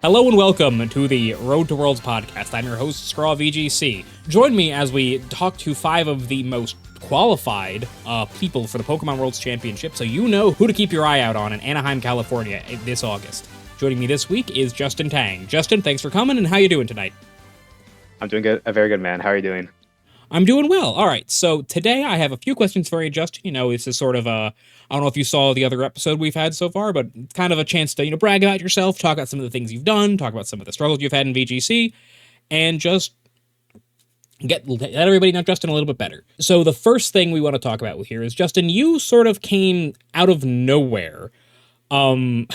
Hello and welcome to the Road to Worlds podcast. I'm your host, Scraw VGC. Join me as we talk to 5 of the most qualified people for the Pokemon Worlds Championship, so you know who to keep your eye out on in Anaheim, California this August. Joining me this week is Justin Tang. Justin, thanks for coming, and how you doing tonight? I'm doing good. A very good, man. How are you doing? I'm doing well. All right, so today I have a few questions for you, Justin. This is sort of I don't know if you saw the other episode we've had so far, but it's kind of a chance to, brag about yourself, talk about some of the things you've done, talk about some of the struggles you've had in VGC, and just let everybody know Justin a little bit better. So the first thing we want to talk about here is, Justin, you sort of came out of nowhere. Um,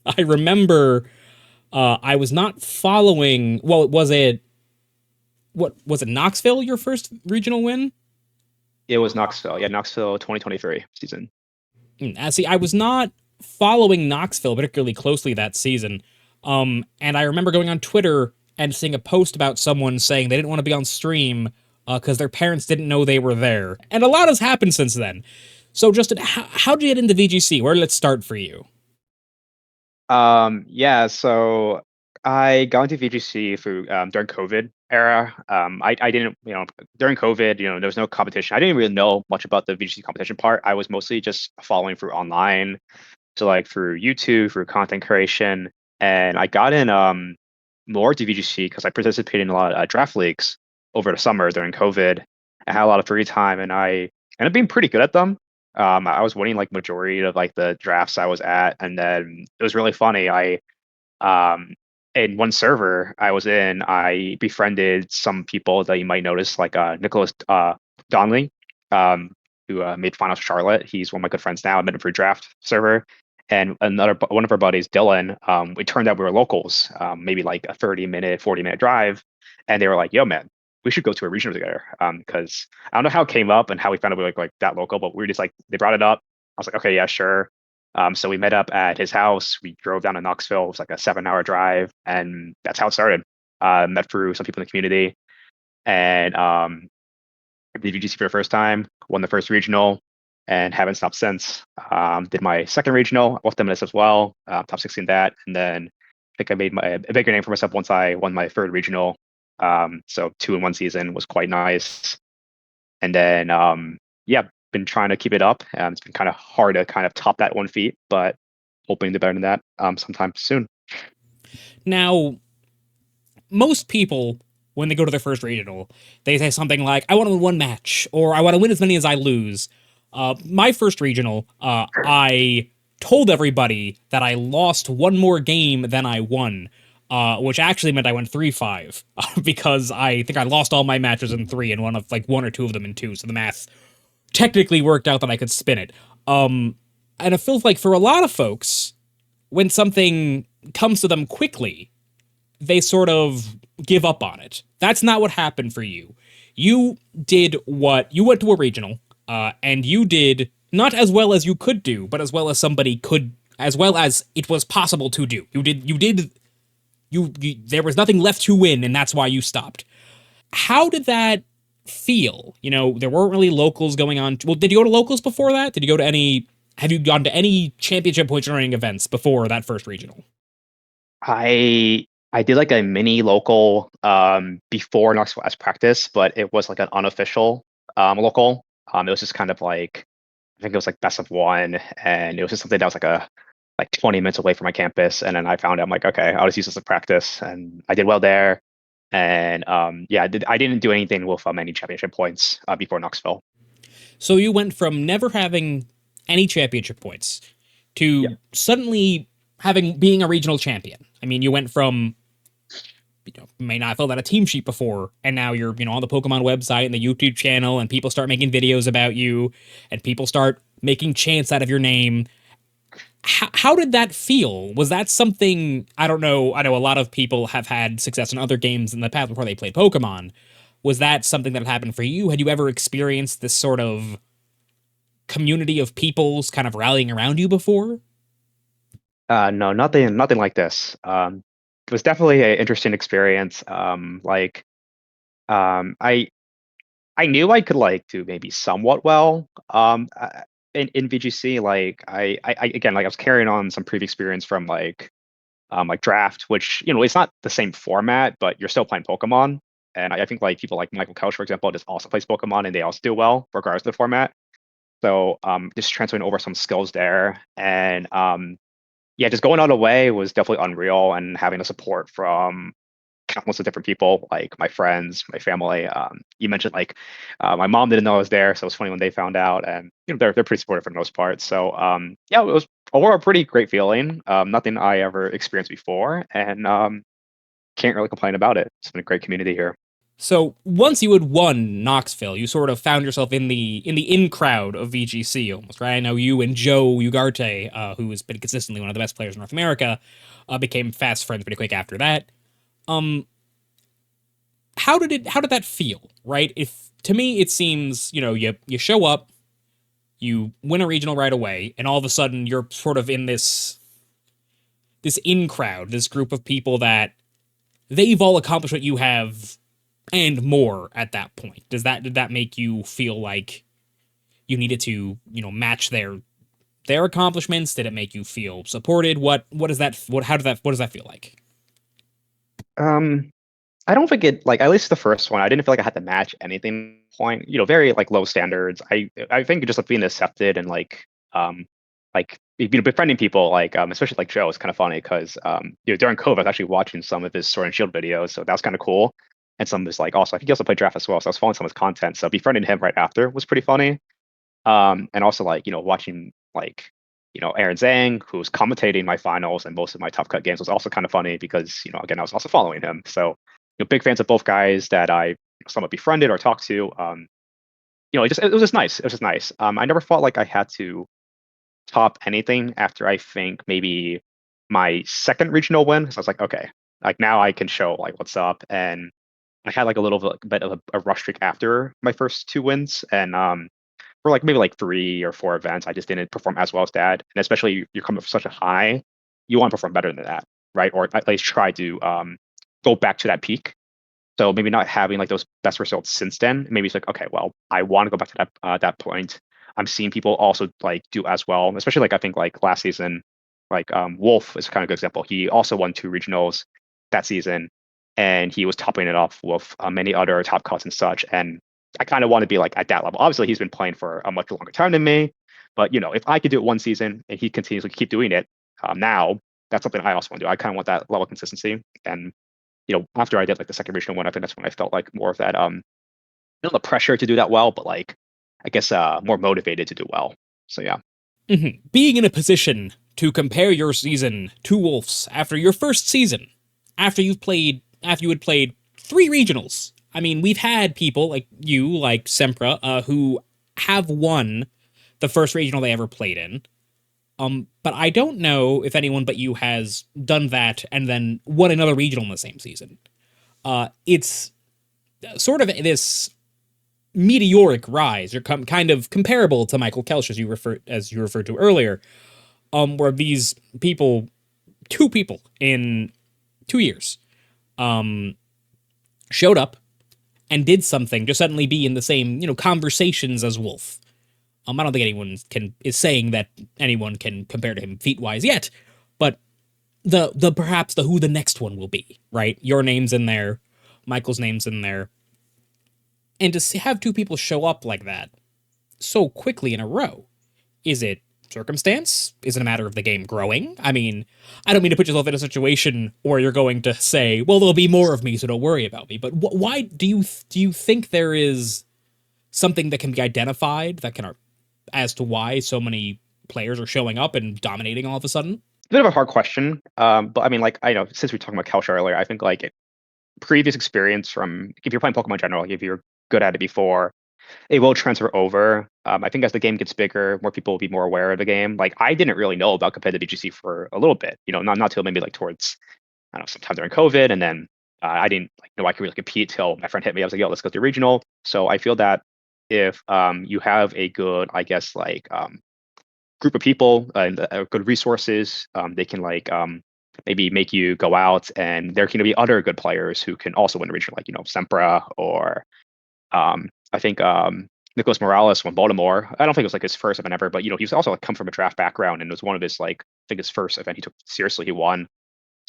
I remember I was not following. Well, what was it? Knoxville, your first regional win? It was Knoxville. Yeah, Knoxville 2023 season. See, I was not following Knoxville particularly closely that season. And I remember going on Twitter and seeing a post about someone saying they didn't want to be on stream because their parents didn't know they were there. And a lot has happened since then. So, Justin, how did you get into VGC? Where did it start for you? Yeah, so I got into VGC through during COVID era. I didn't, during COVID, there was no competition. I didn't really know much about the VGC competition part. I was mostly just following through online, so like through YouTube, through content creation, and I got in more to VGC because I participated in a lot of draft leagues over the summer during COVID. I had a lot of free time, and I ended up being pretty good at them. I was winning like majority of like the drafts I was at, and then it was really funny. I in one server I was in, I befriended some people that you might notice, like Nicholas Donnelly, who made Finals Charlotte. He's one of my good friends now. I met him for a draft server, and one of our buddies, Dylan. It turned out we were locals, maybe like a 30-minute, 40-minute drive, and they were like, "Yo, man, we should go to a regional together." Because I don't know how it came up and how we found out we were like that local, but we were just like they brought it up. I was like, okay, yeah, sure. So we met up at his house. We drove down to Knoxville. It was like a 7-hour drive, and that's how it started. Met through some people in the community, and did VGC for the first time. Won the first regional, and haven't stopped since. Did my second regional, off the minutes as well. Top 16 that, and then I think I made a bigger name for myself once I won my third regional. So 2 in 1 season was quite nice. And then yeah, been trying to keep it up. It's been kind of hard to kind of top that 1 feet, but hoping to better than that sometime soon. Now, most people, when they go to their first regional, they say something like, I want to win one match, or I want to win as many as I lose. My first regional, I told everybody that I lost one more game than I won, which actually meant I went 3-5, because I think I lost all my matches in 3 and one or two of them in 2, so the math technically worked out that I could spin it. And it feels like for a lot of folks, when something comes to them quickly, they sort of give up on it. That's not what happened for you. You did what you went to a regional, and you did not as well as you could do, but as well as somebody could, as well as it was possible to do. You there was nothing left to win, and that's why you stopped. How did that feel? There weren't really locals going on. Well, did you go to locals before that? Did you go to any? Have you gone to any championship point running events before that first regional? I did like a mini local before Knoxville as practice, but it was like an unofficial local. It was just kind of like I think it was like best of one, and it was just something that was like 20 minutes away from my campus. And then I found out I'm like, okay, I'll just use this as practice, and I did well there. And yeah, I didn't do anything with any championship points before Knoxville. So you went from never having any championship points Yeah. to suddenly being a regional champion. I mean, you went from may not have filled out a team sheet before, and now you're on the Pokemon website and the YouTube channel, and people start making videos about you, and people start making chants out of your name. How did that feel? Was that something, I don't know? I know a lot of people have had success in other games in the past before they played Pokemon. Was that something that happened for you? Had you ever experienced this sort of community of peoples kind of rallying around you before? No, nothing like this. It was definitely an interesting experience. I knew I could like do maybe somewhat well in VGC. Like I again, like I was carrying on some previous experience from like like draft, which it's not the same format, but you're still playing Pokemon. And I think like people like Michael Couch, for example, just also plays Pokemon and they also do well regardless of the format. So just transferring over some skills there, and yeah, just going all the way was definitely unreal, and having the support from countless of different people, like my friends, my family. You mentioned like my mom didn't know I was there, so it was funny when they found out, and they're pretty supportive for the most part. So yeah, it was overall a pretty great feeling. Nothing I ever experienced before, and can't really complain about it. It's been a great community here. So once you had won Knoxville, you sort of found yourself in the in crowd of VGC almost, right? I know you and Joe Ugarte, who has been consistently one of the best players in North America, became fast friends pretty quick after that. Um, how did that feel, right? If to me it seems, you show up, you win a regional right away, and all of a sudden you're sort of in this in crowd, this group of people that they've all accomplished what you have and more at that point. Did that make you feel like you needed to, match their accomplishments? Did it make you feel supported? What is that what does that feel like? Um, I don't think it like at least the first one. I didn't feel like I had to match anything. Point, very like low standards. I think just like being accepted and befriending people especially like Joe is kind of funny because during COVID I was actually watching some of his Sword and Shield videos, so that was kind of cool. And some of his like also I think he also played draft as well, so I was following some of his content. So befriending him right after was pretty funny. And also like watching like Aaron Zhang, who was commentating my finals and most of my tough cut games, was also kind of funny because again I was also following him. So big fans of both guys that I somewhat befriended or talked to. It was just nice. It was just nice. I never felt like I had to top anything after I think maybe my second regional win. So I was like, okay, like now I can show like what's up. And I had like a little bit of a rush streak after my first two wins, and for like maybe like 3 or 4 events, I just didn't perform as well as that. And especially you're coming from such a high, you want to perform better than that, right? Or at least try to go back to that peak. So maybe not having like those best results since then. Maybe it's like, okay, well, I want to go back to that point. I'm seeing people also like do as well, especially like I think like last season, like Wolf is kind of a good example. He also won 2 regionals that season, and he was topping it off with many other top cuts and such. And I kind of want to be like at that level. Obviously, he's been playing for a much longer time than me, but if I could do it one season and he continues to keep doing it now, that's something I also want to do. I kind of want that level of consistency. And after I did like the second regional one, I think that's when I felt like more of that the pressure to do that well, but like I guess more motivated to do well. So yeah. Being in a position to compare your season to Wolf's after your first season, after you had played 3 regionals. I mean, we've had people like you, like Sempra, who have won the first regional they ever played in. But I don't know if anyone but you has done that and then won another regional in the same season. It's sort of this meteoric rise. You're kind of comparable to Michael Kelch as you referred to earlier, where these people, 2 people in 2 years, showed up and did something to suddenly be in the same conversations as Wolf. I don't think anyone is saying that anyone can compare to him feat wise yet, but the perhaps the who the next one will be, right? Your name's in there, Michael's name's in there, and to have 2 people show up like that so quickly in a row, is it circumstance? Is it a matter of the game growing? I mean, I don't mean to put yourself in a situation where you're going to say, "Well, there'll be more of me, so don't worry about me." But why do you think there is something that can be identified that can as to why so many players are showing up and dominating all of a sudden? A bit of a hard question. But I mean, like I know since we were talking about Kelch earlier, I think like previous experience from if you're playing Pokemon in general, like, if you're good at it before, it will transfer over. I think as the game gets bigger, more people will be more aware of the game. Like I didn't really know about competitive BGC for a little bit, not till maybe like towards I don't know sometime during COVID, and then I didn't like know I could really compete till my friend hit me. I was like, yo, let's go to regional. So I feel that if you have a good, I guess like group of people and good resources, they can like maybe make you go out, and there can be other good players who can also win a regional, like Sempra or I think Nicholas Morales won Baltimore. I don't think it was like his first event ever, but he's also like come from a draft background, and it was one of his like I think his first event he took seriously. He won.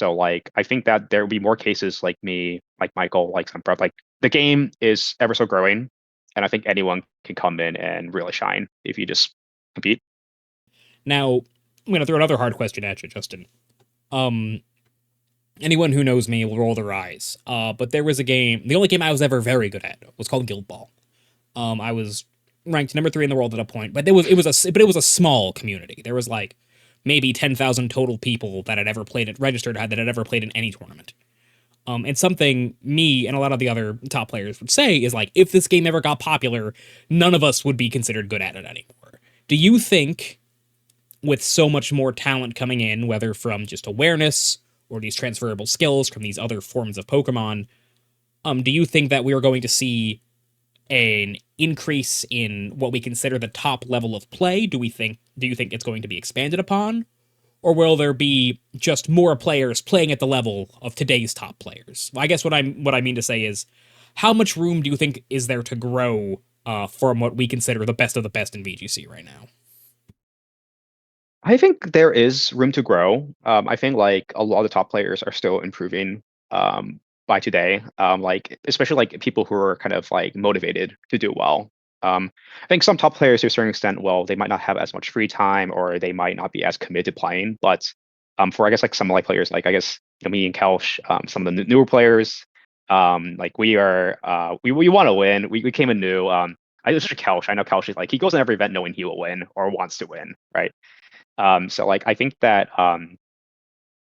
So like I think that there will be more cases like me, like Michael, like some prep. Like the game is ever so growing, and I think anyone can come in and really shine if you just compete. Now, I'm gonna throw another hard question at you, Justin. Um, Anyone who knows me will roll their eyes. But there was a game. The only game I was ever very good at was called Guild Ball. I was ranked number 3 in the world at a point, but it was a small community. There was like maybe 10,000 total people that had ever played it, registered that had ever played in any tournament. And something me and a lot of the other top players would say is like, if this game ever got popular, none of us would be considered good at it anymore. Do you think, with so much more talent coming in, whether from just awareness or these transferable skills from these other forms of Pokemon, do you think that we are going to see an increase in what we consider the top level of play? Do you think it's going to be expanded upon? Or will there be just more players playing at the level of today's top players? I guess what I mean to say is, how much room do you think is there to grow from what we consider the best of the best in VGC right now? I think there is room to grow. I think like a lot of the top players are still improving by today. Like especially like people who are kind of like motivated to do well. I think some top players to a certain extent, well, they might not have as much free time or they might not be as committed to playing. But for I guess like some like players, like I guess me and Kelsh, some of the newer players, like we want to win. We came in new. I just Kelsh. I know Kelsh is like he goes in every event knowing he will win or wants to win, right? So like I think that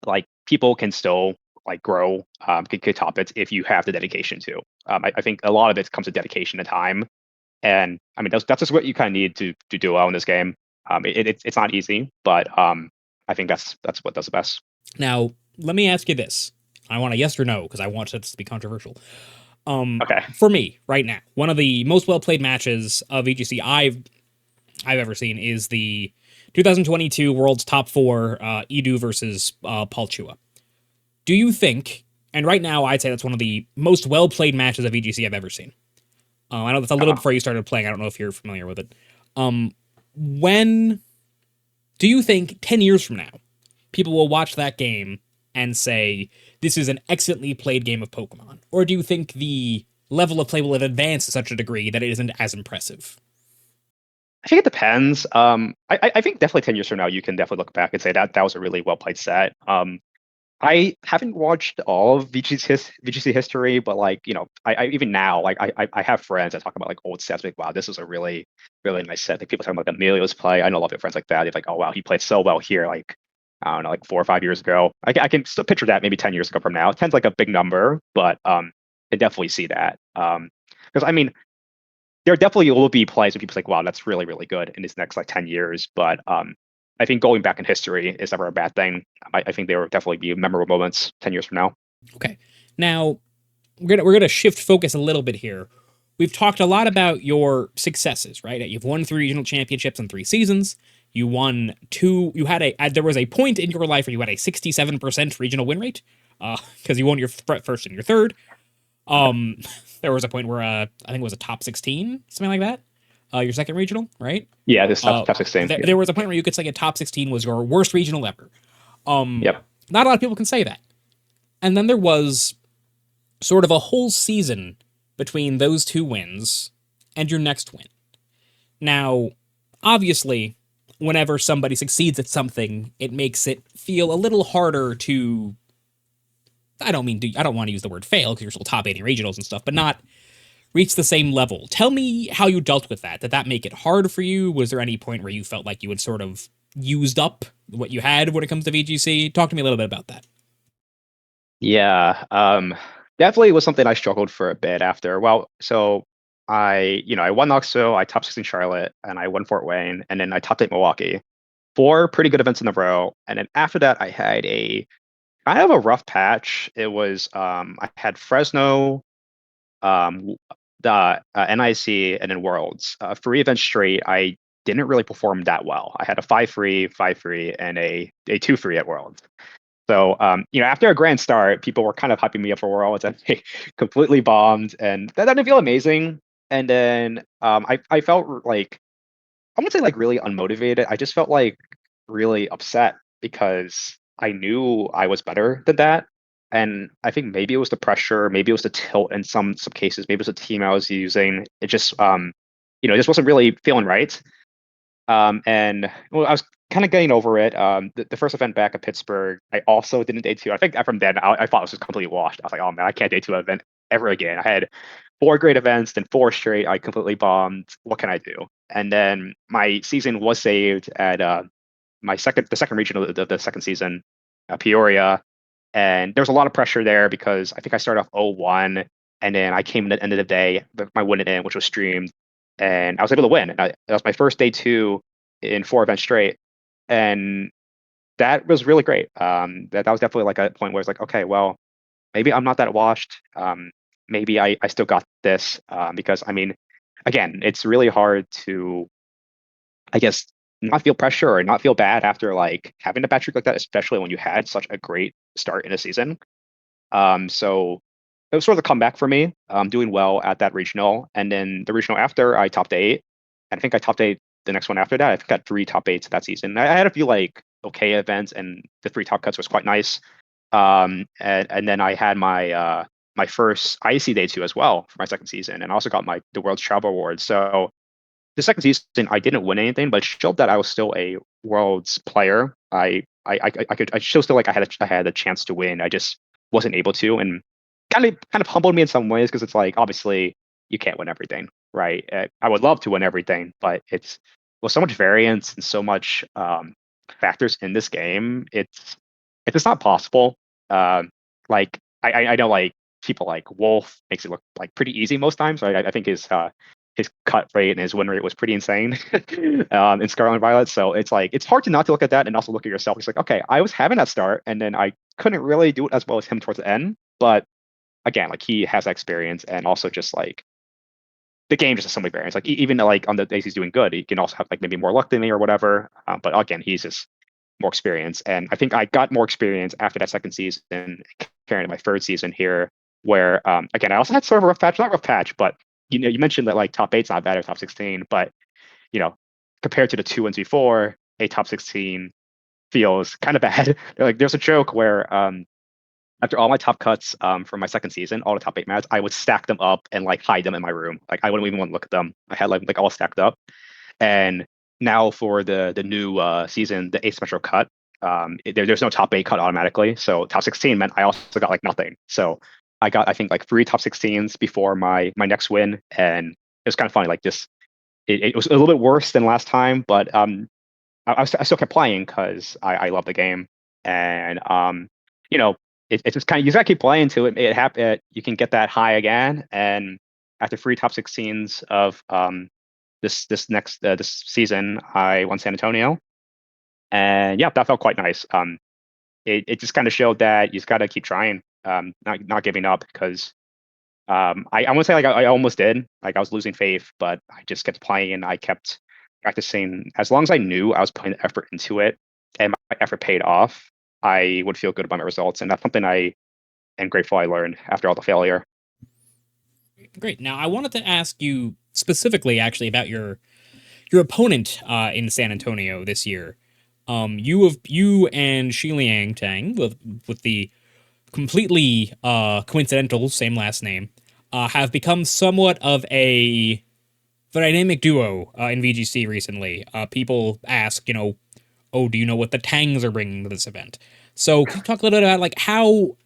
like people can still like grow good topics if you have the dedication to. I think a lot of it comes to dedication and time, and I mean that's just what you kind of need to do well in this game. It's not easy, but I think that's what does the best. Now, let me ask you this. I want a yes or no because I want this to be controversial. Okay. For me, right now, one of the most well played matches of VGC I've ever seen is the 2022 World's Top 4 Edu versus Paul Chua. Do you think, and right now I'd say that's one of the most well played matches of VGC I've ever seen. I know that's a little Uh, before you started playing. I don't know if you're familiar with it. When do you think 10 years from now, people will watch that game and say, this is an excellently played game of Pokemon? Or do you think the level of play will have advanced to such a degree that it isn't as impressive? I think it depends. I think definitely 10 years from now you can definitely look back and say that that was a really well played set. I haven't watched all of VGC history, but like, I even now, like I have friends that talk about like old sets, like, wow, this was a really, really nice set. Like people talking about Emilio's play. I know a lot of friends like that. They're like, oh wow, he played so well here, like, I don't know, like 4 or 5 years ago. I can still picture that maybe 10 years ago from now. 10's like a big number, but I definitely see that. Because I mean, there definitely will be plays where people say, wow, that's really, really good in these next like 10 years. But I think going back in history is never a bad thing. I think there will definitely be memorable moments 10 years from now. Okay. Now, we're gonna shift focus a little bit here. We've talked a lot about your successes, right? You've won 3 regional championships in 3 seasons. You won two. You had there was a point in your life where you had a 67% regional win rate, because you won your first and your third. Um, there was a point where I think it was a top 16, something like that. Your second regional, right? Yeah, this top 16. Yeah. There was a point where you could say a top 16 was your worst regional ever. Yep. Not a lot of people can say that. And then there was sort of a whole season between those 2 wins and your next win. Now, obviously, whenever somebody succeeds at something, it makes it feel a little harder to. I don't want to use the word fail because you're still top 80 regionals and stuff, but not reach the same level. Tell me how you dealt with that. Did that make it hard for you? Was there any point where you felt like you had sort of used up what you had when it comes to VGC? Talk to me a little bit about that. Yeah. Definitely was something I struggled for a bit after. Well, so I won Knoxville, I top 16 Charlotte, and I won Fort Wayne, and then I top 8 Milwaukee. 4 pretty good events in a row. And then after that, I had a kind of a rough patch. It was I had Fresno, the NIC, and then Worlds. 3 events straight. I didn't really perform that well. I had a 5-3, 5-3, and a 2-3 at Worlds. So after a grand start, people were kind of hyping me up for Worlds, and they completely bombed, and that didn't feel amazing. And then I felt like I wouldn't say like really unmotivated. I just felt like really upset because I knew I was better than that. And I think maybe it was the pressure, maybe it was the tilt in some cases, maybe it was the team I was using. It just it just wasn't really feeling right. And well, I was kind of getting over it. The first event back at Pittsburgh, I also didn't day two. I think from then I thought it was just completely washed. I was like, oh man, I can't day two an event ever again. I had four great events, then four straight. I completely bombed. What can I do? And then my season was saved at the second region of the second season, Peoria, and there was a lot of pressure there because I think I started off 0-1, and then I came in at the end of the day, my win in, which was streamed, and I was able to win. And that was my first day two in four events straight, and that was really great. That was definitely like a point where it's like, okay, well, maybe I'm not that washed. Maybe I still got this because I mean, again, it's really hard to I guess not feel pressure or not feel bad after like having a bad streak like that, especially when you had such a great start in a season. So it was sort of a comeback for me, doing well at that regional. And then the regional after, I topped eight. And I think I topped eight the next one after that. I think I got three top eights that season. I had a few like okay events, and the three top cuts was quite nice. And then I had my first IC day two as well for my second season, and I also got my the World's Travel Award. So the second season I didn't win anything, but it showed that I was still a world's player. I still like I had a chance to win. I just wasn't able to, and kind of humbled me in some ways because it's like obviously you can't win everything, right? I would love to win everything, but it's well so much variance and so much factors in this game. It's just not possible. Like I know like people like Wolf makes it look like pretty easy most times. Right? I think his cut rate and his win rate was pretty insane in Scarlet and Violet. So it's like it's hard to not to look at that and also look at yourself. It's like, okay, I was having that start and then I couldn't really do it as well as him towards the end. But again, like he has that experience and also just like the game just has so many variants. Like even like on the days he's doing good, he can also have like maybe more luck than me or whatever. But again, he's just more experience. And I think I got more experience after that second season, carrying to my third season here, where again I also had sort of a rough patch, not rough patch, but you mentioned that like top eight's not bad or top 16, but you know, compared to the two and two four, a top 16 feels kind of bad. Like there's a joke where after all my top cuts from my second season, all the top eight mats, I would stack them up and like hide them in my room. Like I wouldn't even want to look at them. I had like all stacked up. And now for the new season, the eighth special cut, there's no top eight cut automatically. So top 16 meant I also got like nothing. So I got I think like three top 16s before my next win, and it was kind of funny. Like this, it was a little bit worse than last time, but I still kept playing because I love the game, and you know, it's just kind of you just gotta keep playing to it happen. You can get that high again, and after three top 16s of this season, I won San Antonio, and yeah, that felt quite nice. It just kind of showed that you just gotta keep trying, not giving up because I want to say like I almost did, like I was losing faith, but I just kept playing and I kept practicing. As long as I knew I was putting the effort into it and my effort paid off, I would feel good about my results, and that's something I am grateful I learned after all the failure. Great. Now I wanted to ask you specifically, actually, about your opponent in San Antonio this year. You and Sheilang Tang with the completely coincidental same last name have become somewhat of a dynamic duo in VGC recently. People ask, oh, do you know what the Tangs are bringing to this event? So, can you talk a little bit about like how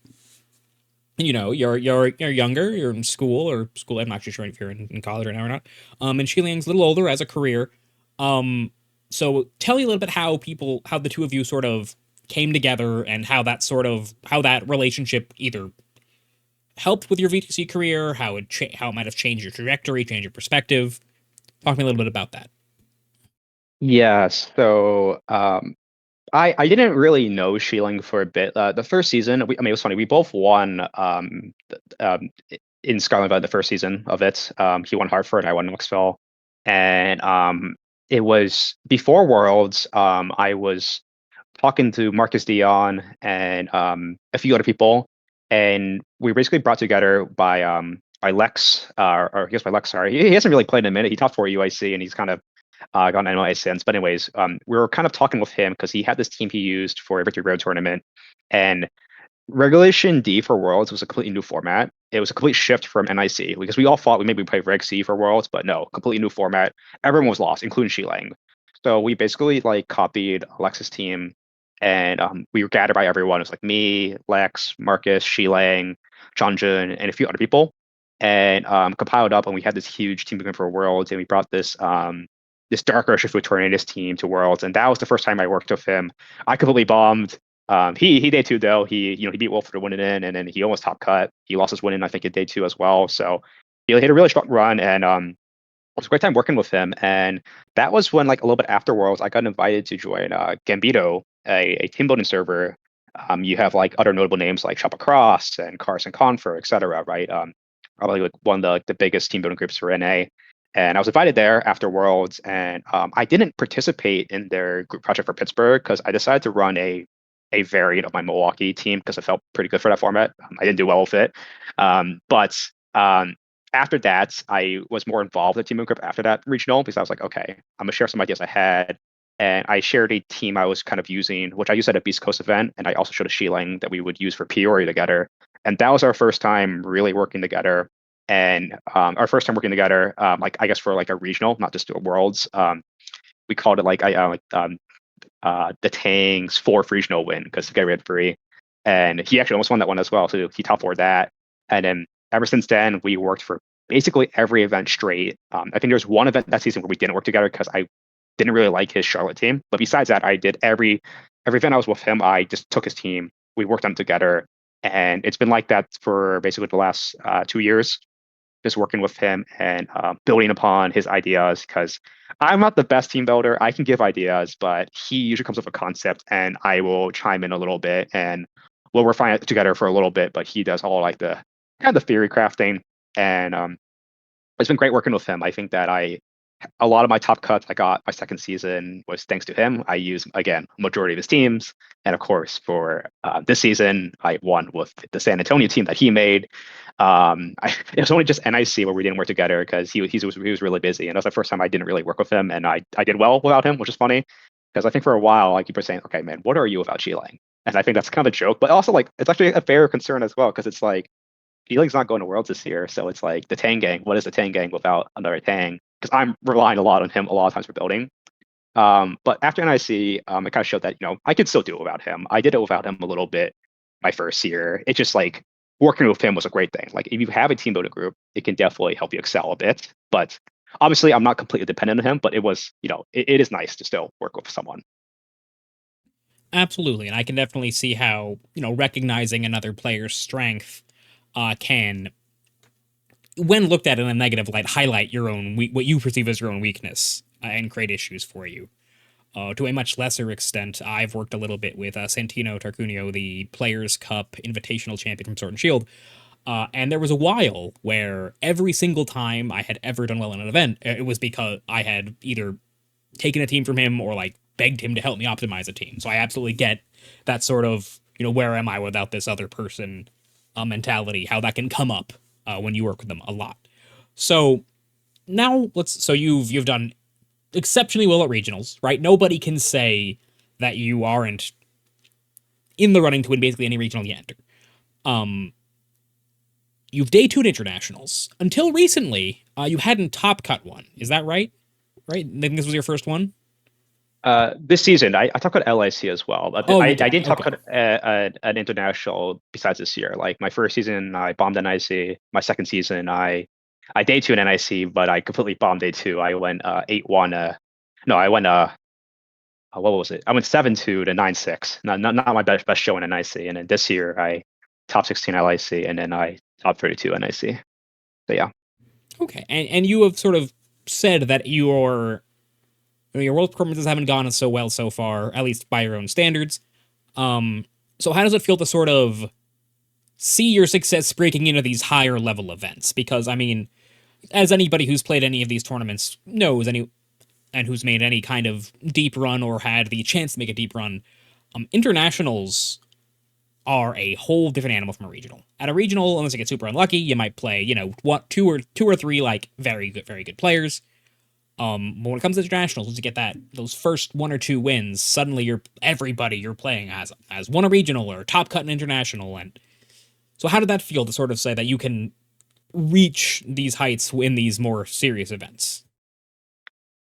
you're younger, you're in school or school. I'm not actually sure if you're in college right now or not. And Shiling's a little older as a career. Um, so tell me a little bit how the two of you sort of came together and how that relationship either helped with your VTC career, how it might have changed your trajectory, changed your perspective. Talk to me a little bit about that. Yeah, so I didn't really know Sheiling for a bit. The first season, I mean, it was funny. We both won in Scarlet Valley the first season of it. He won Hartford, I won Knoxville, and it was before Worlds. I was talking to Marcus Dion and a few other people, and we were basically brought together by Lex, or I guess by Lex. Sorry, he hasn't really played in a minute. He topped for UIC, and he's kind of Got an NY sense. But anyways, we were kind of talking with him because he had this team he used for a victory road tournament, and Regulation D for Worlds was a completely new format. It was a complete shift from NIC because we all thought we maybe play Reg C for Worlds, but no, completely new format. Everyone was lost, including Sheilang. So we basically like copied Alexa's team, and we were gathered by everyone. It was like me, Lex, Marcus, Sheilang, Changjun, and a few other people, and compiled up, and we had this huge team movement for Worlds, and we brought this Dark Ocean Food Tornadoes team to Worlds, and that was the first time I worked with him. I completely bombed. He day two though. He beat Wolf to win it in, and then he almost top cut. He lost his win in I think in day two as well. So he had a really strong run, and it was a great time working with him. And that was when like a little bit afterwards, I got invited to join Gambito, a team building server. You have like other notable names like Shoppa Cross and Carson Confer, etc. Right? Probably like one of the biggest team building groups for NA. And I was invited there after Worlds, and I didn't participate in their group project for Pittsburgh because I decided to run a variant of my Milwaukee team because it felt pretty good for that format. I didn't do well with it, but after that, I was more involved in the team group after that regional because I was like, okay, I'm gonna share some ideas I had, and I shared a team I was kind of using, which I used at a Beast Coast event, and I also showed a Sheilang that we would use for Peoria together, and that was our first time really working together. And our first time working together, like I guess for like a regional, not just a worlds. We called it like the Tang's fourth regional win because the guy ran free, and he actually almost won that one as well. So he top four that, and then ever since then we worked for basically every event straight. I think there was one event that season where we didn't work together because I didn't really like his Charlotte team, but besides that, I did every event I was with him. I just took his team. We worked on it together, and it's been like that for basically the last 2 years, just working with him and building upon his ideas because I'm not the best team builder. I can give ideas, but he usually comes up with a concept and I will chime in a little bit and we'll refine it together for a little bit, but he does all like the kind of the theory crafting. And it's been great working with him. I think that a lot of my top cuts I got my second season was thanks to him. I use again majority of his teams, and of course for this season I won with the San Antonio team that he made. It was only just NIC where we didn't work together because he was really busy, and that was the first time I didn't really work with him, and I did well without him, which is funny because I think for a while like people were saying, okay, man, what are you without Sheilang? And I think that's kind of a joke, but also like it's actually a fair concern as well because it's like Sheilang's not going to Worlds this year, so it's like the Tang gang. What is the Tang gang without another Tang? Because I'm relying a lot on him a lot of times for building. But after NIC, it kind of showed that I could still do it without him. I did it without him a little bit my first year. It just like working with him was a great thing. Like if you have a team building group, it can definitely help you excel a bit. But obviously, I'm not completely dependent on him. But it was, it is nice to still work with someone. Absolutely, and I can definitely see how recognizing another player's strength can, when looked at in a negative light, highlight your own what you perceive as your own weakness and create issues for you. To a much lesser extent, I've worked a little bit with Santino Tarcunio, the Players' Cup Invitational Champion from Sword and Shield, and there was a while where every single time I had ever done well in an event, it was because I had either taken a team from him or like begged him to help me optimize a team. So I absolutely get that sort of where am I without this other person mentality, how that can come up when you work with them a lot. So now so you've done exceptionally well at regionals, right? Nobody can say that you aren't in the running to win basically any regional you enter. You've day two at internationals. Until recently, you hadn't top cut one. Is that right? Right? I think this was your first one. This season, I talked about LIC as well. But Oh, I you did. didn't talk Okay. about an international besides this year. Like my first season, I bombed NIC. My second season, I day two in NIC, but I completely bombed day two. I went 8-1. No, I went what was it? I went 7-2 to 9-6. Not my best show in NIC. And then this year, I top 16 LIC, and then I top 32 NIC. So yeah. Okay. And you have sort of said that your world performances haven't gone so well so far, at least by your own standards. So how does it feel to sort of see your success breaking into these higher level events? Because I mean, as anybody who's played any of these tournaments knows, and who's made any kind of deep run or had the chance to make a deep run, internationals are a whole different animal from a regional. At a regional, unless you get super unlucky, you might play, what two or three like very good players. But when it comes to internationals, once you get those first one or two wins, suddenly you're playing as won a regional or top cut an international. And so how did that feel to sort of say that you can reach these heights in these more serious events?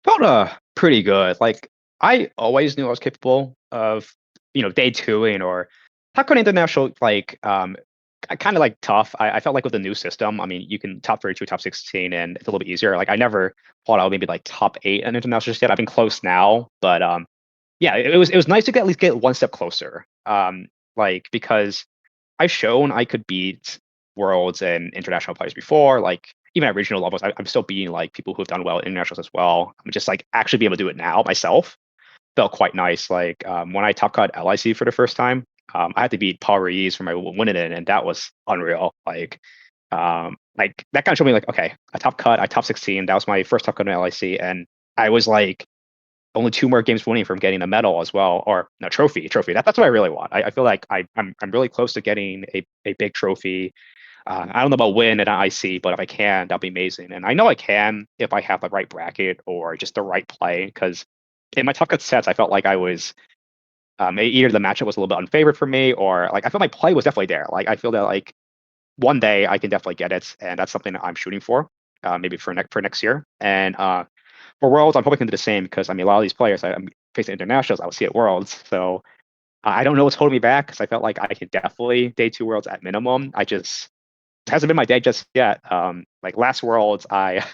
Felt pretty good. Like I always knew I was capable of, day twoing or Taekwondo International. Like kind of like tough. I felt like with the new system, I mean, you can top 32, top 16, and it's a little bit easier. Like I never thought I would maybe like top eight in international just yet. I've been close now, but yeah, it was nice to at least get one step closer. Like because I've shown I could beat worlds and international players before. Like even at regional levels, I'm still beating like people who have done well at internationals as well. I'm just like actually be able to do it now myself felt quite nice. Like when I top cut LIC for the first time, I had to beat Paul Ruiz for my win it in, and that was unreal. Like that kind of showed me like okay, I top cut, I top 16. That was my first top cut in LIC, and I was like only two more games winning from getting a medal as well, or no trophy. That's what I really want. I feel like I'm really close to getting a big trophy. I don't know about win at IC, but if I can, that'll be amazing. And I know I can if I have the right bracket or just the right play. Because in my top cut sets, I felt like I was either the matchup was a little bit unfavored for me, or like I feel my play was definitely there. Like I feel that like one day I can definitely get it, and that's something that I'm shooting for, maybe for next year. And for Worlds, I'm hoping to do the same because I mean a lot of these players I'm facing internationals, I will see at Worlds. So I don't know what's holding me back because I felt like I could definitely day two Worlds at minimum. I just it hasn't been my day just yet. Like last Worlds, I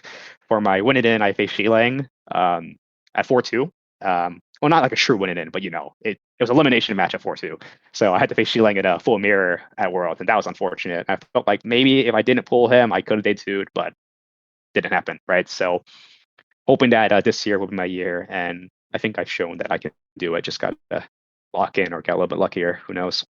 for my win it in, I faced Sheilang at 4-2. Well, not like a true win it in, but it was elimination match at 4-2. So I had to face Sheilang at a full mirror at Worlds, and that was unfortunate. I felt like maybe if I didn't pull him, I could have day 2'd, but didn't happen, right? So hoping that this year will be my year, and I think I've shown that I can do it. Just got to lock in or get a little bit luckier. Who knows?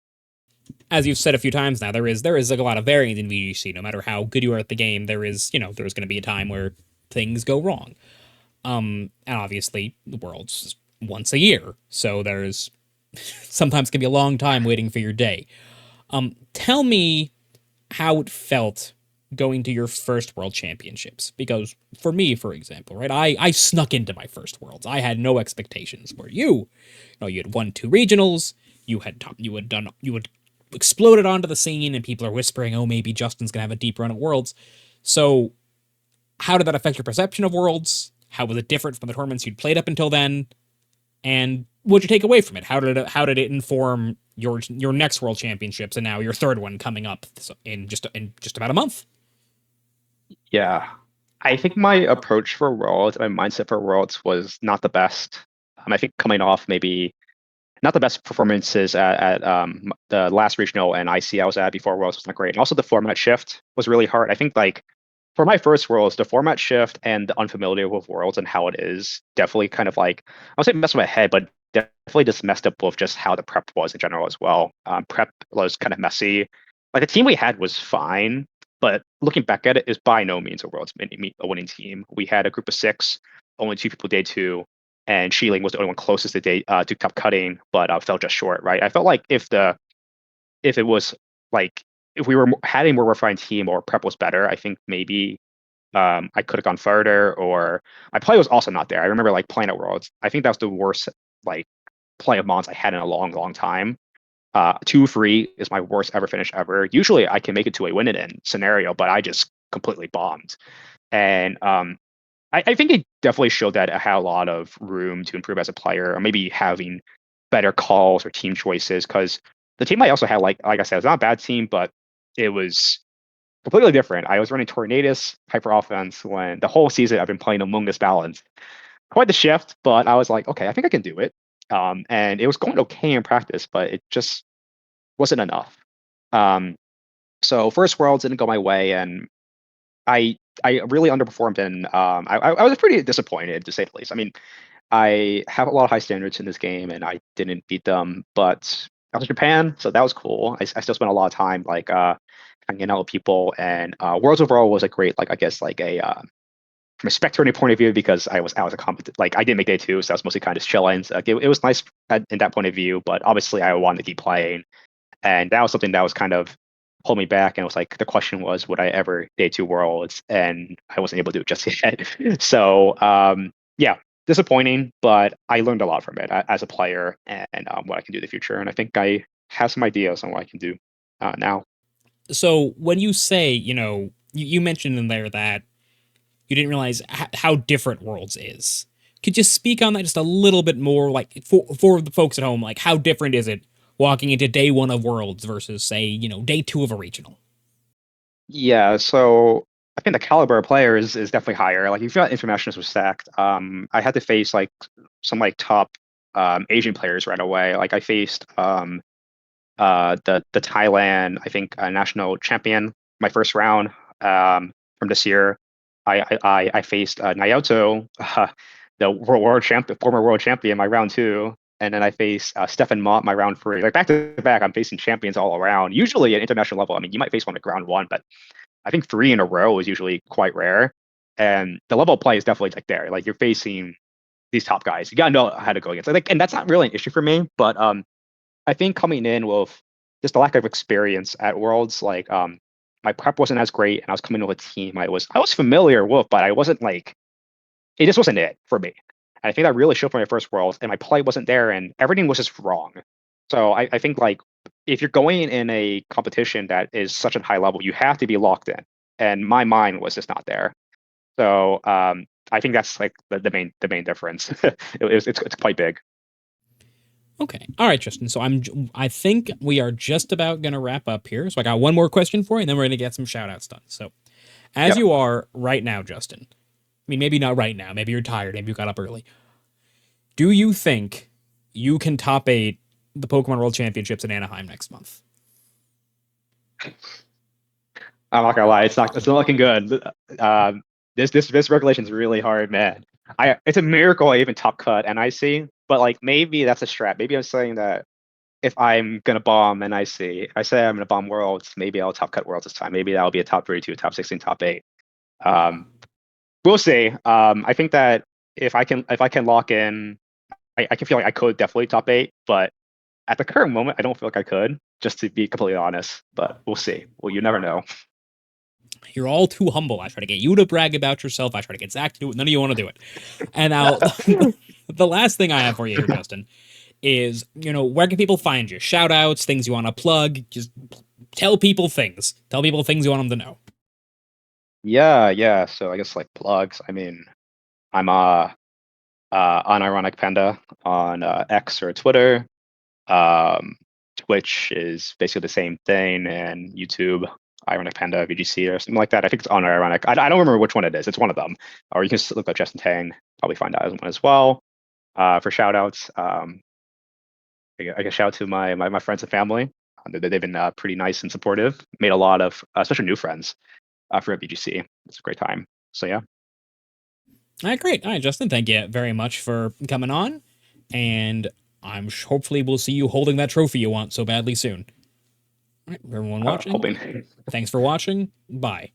As you've said a few times now, there is like a lot of variance in VGC. No matter how good you are at the game, there's going to be a time where things go wrong. And obviously the world's once a year, so there's sometimes can be a long time waiting for your day. Tell me how it felt going to your first world championships, because for me, for example, right, I snuck into my first worlds. I had no expectations. Where you had won two regionals, you had exploded onto the scene, and people are whispering, oh, maybe Justin's gonna have a deep run at worlds. So how did that affect your perception of worlds? How was it different from the tournaments you'd played up until then? And what'd you take away from it? How did it inform your next world championships and now your third one coming up in just about a month? Yeah. I think my approach for Worlds, my mindset for Worlds was not the best. I think coming off maybe not the best performances at the last regional and IC I was at before Worlds was not great. And also the format shift was really hard. I think like for my first Worlds, the format shift and the unfamiliar with Worlds and how it is definitely kind of like I would say messed with my head, but definitely just messed up with just how the prep was in general as well. Prep was kind of messy. Like the team we had was fine, but looking back at it, is by no means a a winning team. We had a group of six, only two people day two, and Sheeling was the only one closest to top cutting, but fell just short. Right, I felt like if it was like if we had a more refined team or prep was better, I think maybe I could have gone further. Or my play was also not there. I remember like playing at Worlds. I think that was the worst like play of Mons I had in a long, long time. 2-3 is my worst ever finish ever. Usually I can make it to a win it in scenario, but I just completely bombed. And I think it definitely showed that I had a lot of room to improve as a player, or maybe having better calls or team choices. Because the team I also had, like I said, it was not a bad team, but it was completely different. I was running Tornadus hyper offense when the whole season I've been playing Among Us Balance. Quite the shift, but I was like, okay, I think I can do it. And it was going okay in practice, but it just wasn't enough. Um, so first worlds didn't go my way, and I I really underperformed, and I was pretty disappointed to say the least. I mean, I have a lot of high standards in this game, and I didn't beat them, but I was in Japan, so that was cool. I still spent a lot of time like hanging out with people, and Worlds overall was a great like I guess like a from a spectator point of view because I was a competent like I didn't make day two, so I was mostly kind of just chilling. So, like, it was nice in that point of view, but obviously I wanted to keep playing, and that was something that was kind of pulled me back, and it was like the question was, would I ever day two worlds? And I wasn't able to do it just yet. So yeah, disappointing, but I learned a lot from it as a player and what I can do in the future. And I think I have some ideas on what I can do now. So when you say, you mentioned in there that you didn't realize how different Worlds is. Could you speak on that just a little bit more, like for the folks at home, like how different is it walking into day one of Worlds versus say, day two of a regional? Yeah, so I think the caliber of players is definitely higher. Like if you got internationals were stacked, I had to face like some like top Asian players right away. Like I faced the Thailand, I think, national champion my first round from this year. I faced Naoto, the world champion, former world champion, my round two, and then I faced Stefan Mott my round three. Like back to back, I'm facing champions all around. Usually at international level, I mean, you might face one at round one, but I think three in a row is usually quite rare. And the level of play is definitely like there. Like you're facing these top guys. You gotta know how to go against. Like, and that's not really an issue for me, but I think coming in with just a lack of experience at Worlds, like my prep wasn't as great, and I was coming with a team I was familiar with, but I wasn't like it just wasn't it for me. And I think that really showed for my first Worlds, and my play wasn't there, and everything was just wrong. So I think like if you're going in a competition that is such a high level, you have to be locked in, and my mind was just not there. So I think that's like the main difference. It's quite big. Okay. All right, Justin. So I think we are just about gonna wrap up here. So I got one more question for you, and then we're gonna get some shout outs done. So as Yep. you are right now, Justin, I mean maybe not right now, maybe you're tired, maybe you got up early. Do you think you can top eight the Pokemon World Championships in Anaheim next month? I'm not gonna lie, it's not looking good. This regulation is really hard, man. It's a miracle I even top cut NIC, but like maybe that's a strat. Maybe I'm saying that if I'm gonna bomb NIC, if I say I'm gonna bomb Worlds, maybe I'll top cut Worlds this time. Maybe that'll be a top 32, top 16, top eight. Um, we'll see. I think that if I can lock in, I can feel like I could definitely top eight, but at the current moment, I don't feel like I could, just to be completely honest. But we'll see. Well, you never know. You're all too humble. I try to get you to brag about yourself. I try to get Zach to do it. None of you want to do it. And now, the last thing I have for you here, Justin, is where can people find you? Shout outs, things you want to plug. Just tell people things. Tell people things you want them to know. Yeah, yeah. So I guess like plugs. I mean, I'm unironic panda on X or Twitter. Um, Twitch is basically the same thing, and YouTube, Ironic Panda, VGC, or something like that. I think it's unironic. I don't remember which one it is. It's one of them. Or you can just look up Justin Tang, probably find out as one as well. For shout outs, I guess shout out to my friends and family. They've been pretty nice and supportive. Made a lot of, especially new friends for VGC. It's a great time. So yeah. All right, great. All right, Justin, thank you very much for coming on. And hopefully we'll see you holding that trophy you want so badly soon. All right, everyone watching, Hoping. thanks for watching. Bye.